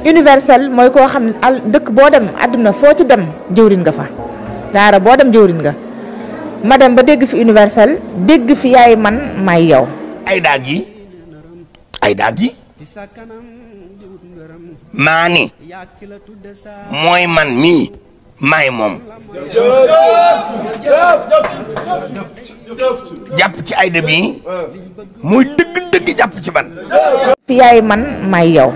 universel mooy koo xam ne dëkk boo dem àdduna foo ci dem jëwrin nga fa daara boo dem jëwrin nga ma dem ba dégg fi universel dégg fi yaay man may yow ay daag yi maa ni mooy man mii maay moom jàpp ci Aïda bi muy dëgg jàpp ci man fi yaay man may yow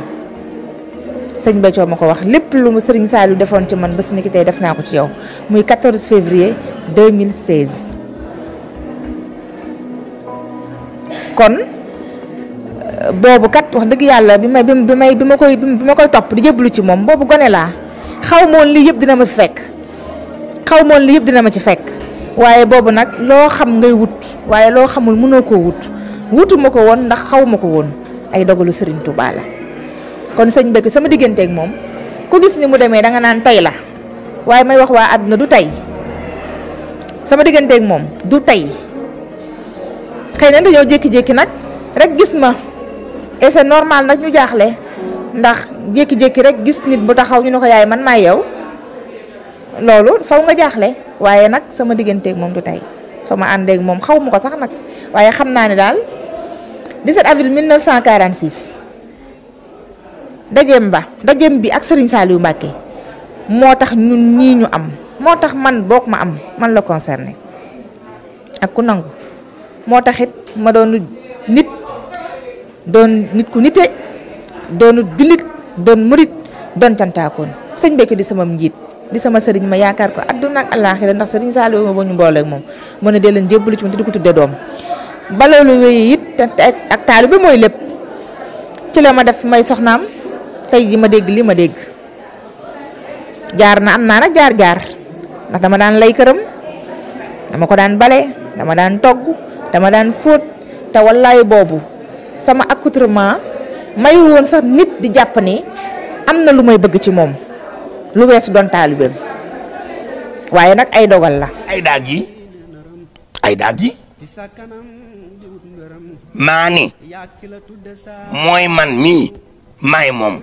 sëñ Béthio ma ko wax lépp lu mu Serigne Saliou defoon ci man ba si ni ki tey def naa ko ci yow muy 14 février 2016 kon boobu kat wax dëgg yàlla bi ma koy topp di jébbalu ci moom boobu gone laa xaw moon lii yëpp dina ma fekk xaw moon lii yëpp dina ma ci fekk waaye boobu nag loo xam ngay wut waaye loo xamul mënoo koo wutuma ko woon ndax xaw ma ko woon ay dogalu Serigne Touba la kon sëñ Béthio sama digganteeg moom ku gis ni mu demee da nga naan tey la waaye may wax waa àdduna du tey sama digganteeg moom du tey xëy na dañoo jékki-jékki nag rek gis ma et c'est normal nag ñu jaaxle ndax jékki-jékki rek gis nit bu taxaw ñu ne ko yaay man maay yow loolu faw nga jaaxle waaye nag sama digganteeg moom du tey fa ma àndeeg moom xaw ma ko sax nag waaye xam naa ne daal 17 avril 1946 dajeem bi ak Serigne Saliou Mbacké moo tax ñun ñii ñu am moo tax man boog ma am man la concerné ak ku nangu moo taxit ma doon nit ku nite doonu jullit doon murit doon cantaakoon sëñ Béthio di sama njiit di sama sëriñ ma yaakaar ko àdduna ak àllaaxira ndax Serigne Saliou ma ba ñu mbooleeg moom mu ne dee leen jébbalu ci moom te di ko tudde doom ba loolu wéy it ak taalibe bi mooy lépp ci la ma def may soxnaam tey ji ma dégg li ma dégg jaar na am naa nag jaar ndax dama daan lay këram dama ko daan bale dama daan togg dama daan fóot te wallaay boobu sama accoutrement mayul woon sax nit di jàpp ni am na lu may bëgg ci moom lu weesu doon taalibeem waaye nag ay dogal la ay daag yi maa ni mooy man mii maay moom